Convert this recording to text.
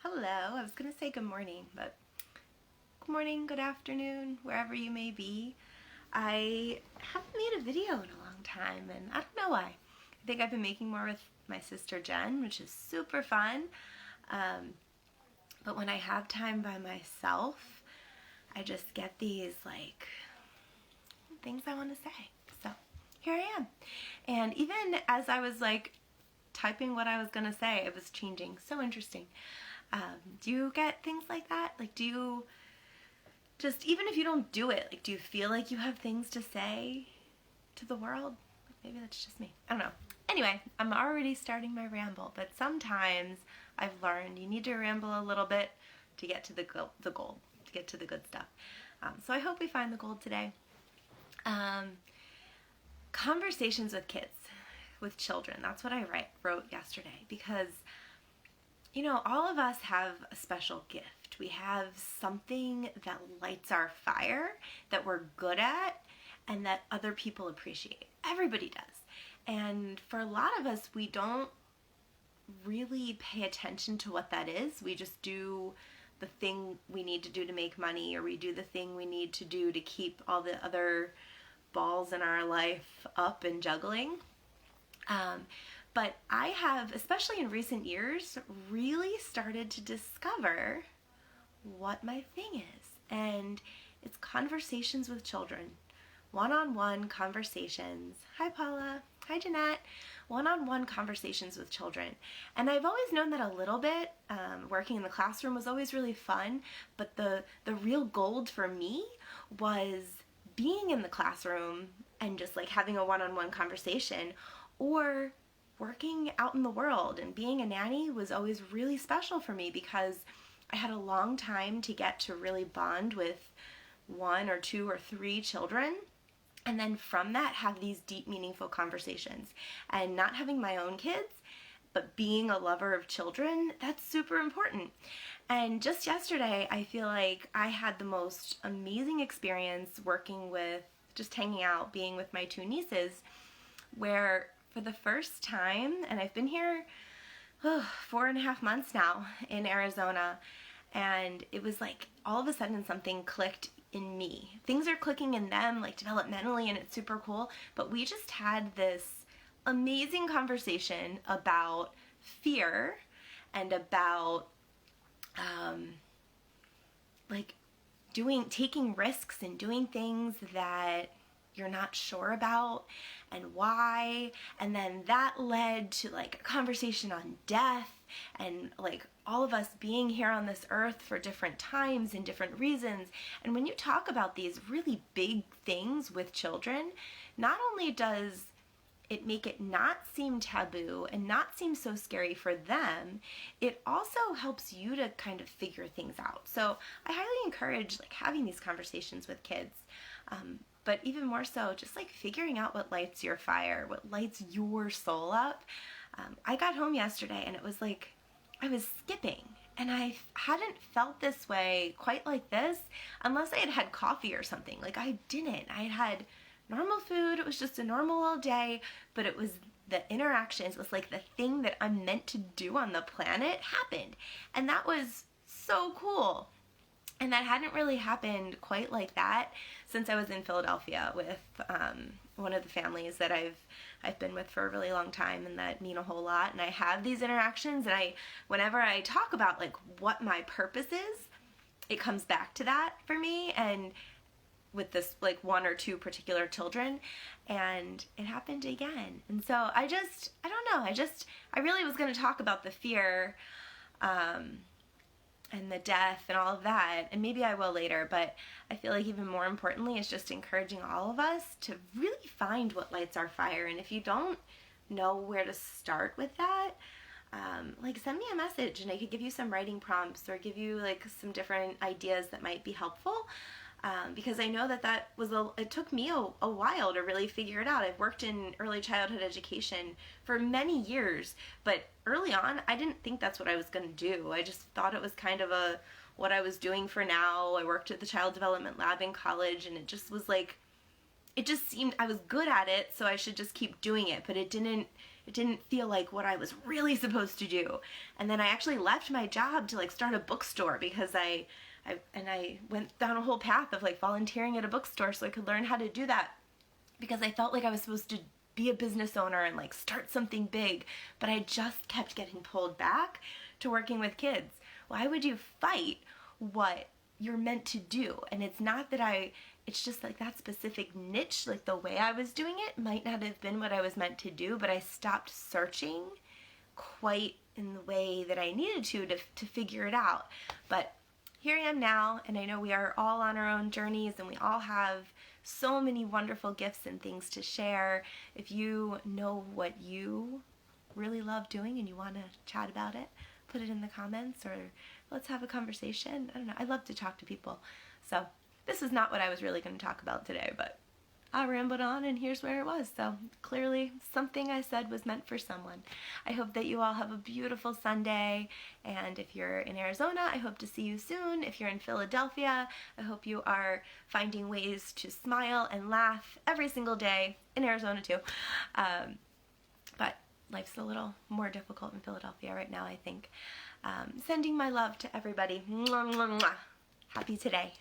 Hello. I was going to say good morning, but good morning, good afternoon, wherever you may be. I haven't made a video in a long time, and I don't know why. I think I've been making more with my sister Jen, which is super fun. But when I have time by myself, I just get these things I want to say. So here I am. And even as I was typing what I was going to say, it was changing. So interesting. Do you get things like that? Do you just, even if you don't do it, do you feel like you have things to say to the world? Maybe that's just me. I don't know. Anyway, I'm already starting my ramble, but sometimes I've learned you need to ramble a little bit to get to the gold, to get to the good stuff. So I hope we find the gold today. Conversations with kids, with children. That's what I wrote yesterday because, all of us have a special gift. We have something that lights our fire, that we're good at, and that other people appreciate. Everybody does. And for a lot of us, we don't really pay attention to what that is. We just do the thing we need to do to make money, or we do the thing we need to do to keep all the other balls in our life up and juggling. But I have, especially in recent years, really started to discover what my thing is. And it's conversations with children. One-on-one conversations. Hi, Paula. Hi, Jeanette. One-on-one conversations with children. And I've always known that a little bit. Working in the classroom was always really fun. But the real gold for me was being in the classroom and just having a one-on-one conversation, or working out in the world. And being a nanny was always really special for me because I had a long time to get to really bond with one or two or three children, and then from that have these deep, meaningful conversations. And not having my own kids, but being a lover of children, that's super important. And just yesterday, I feel like I had the most amazing experience working with, just hanging out, being with my two nieces, where for the first time, and I've been here 4.5 months now in Arizona, and it was all of a sudden something clicked in me. Things are clicking in them developmentally, and it's super cool, but we just had this amazing conversation about fear and about taking risks and doing things that you're not sure about and why. And then that led to a conversation on death and all of us being here on this earth for different times and different reasons. And when you talk about these really big things with children, not only does it make it not seem taboo and not seem so scary for them, it also helps you to kind of figure things out. So I highly encourage having these conversations with kids, but even more so just figuring out what lights your fire, what lights your soul up. I got home yesterday and it was I was skipping, and I hadn't felt this way quite like this unless I had had coffee or something. I didn't. I had normal food. It was just a normal old day, but it was the interactions. It was the thing that I'm meant to do on the planet happened. And that was so cool. And that hadn't really happened quite like that since I was in Philadelphia with one of the families that I've been with for a really long time and that mean a whole lot. And I have these interactions, and whenever I talk about what my purpose is, it comes back to that for me. And with this one or two particular children, and it happened again. And so I don't know, I really was going to talk about the fear and the death and all of that, and maybe I will later, but I feel even more importantly is just encouraging all of us to really find what lights our fire. And if you don't know where to start with that, send me a message and I could give you some writing prompts or give you some different ideas that might be helpful. Because I know that it took me a while to really figure it out. I've worked in early childhood education for many years, but early on, I didn't think that's what I was going to do. I just thought it was kind of what I was doing for now. I worked at the Child Development Lab in college, and it just was it just seemed I was good at it, so I should just keep doing it, but it didn't It didn't feel like what I was really supposed to do. And then I actually left my job to like start a bookstore because I went down a whole path of like volunteering at a bookstore so I could learn how to do that, because I felt like I was supposed to be a business owner and like start something big, but I just kept getting pulled back to working with kids. Why would you fight what you're meant to do? And it's not that it's just like that specific niche, like the way I was doing it might not have been what I was meant to do, but I stopped searching quite in the way that I needed to figure it out. But here I am now, and I know we are all on our own journeys, and we all have so many wonderful gifts and things to share. If you know what you really love doing and you want to chat about it, put it in the comments, or let's have a conversation. I don't know. I love to talk to people. So this is not what I was really going to talk about today, but I rambled on and here's where it was. So clearly something I said was meant for someone. I hope that you all have a beautiful Sunday, and if you're in Arizona, I hope to see you soon. If you're in Philadelphia, I hope you are finding ways to smile and laugh every single day, in Arizona too. But life's a little more difficult in Philadelphia right now, I think. Sending my love to everybody. Mwah, mwah, mwah. Happy today.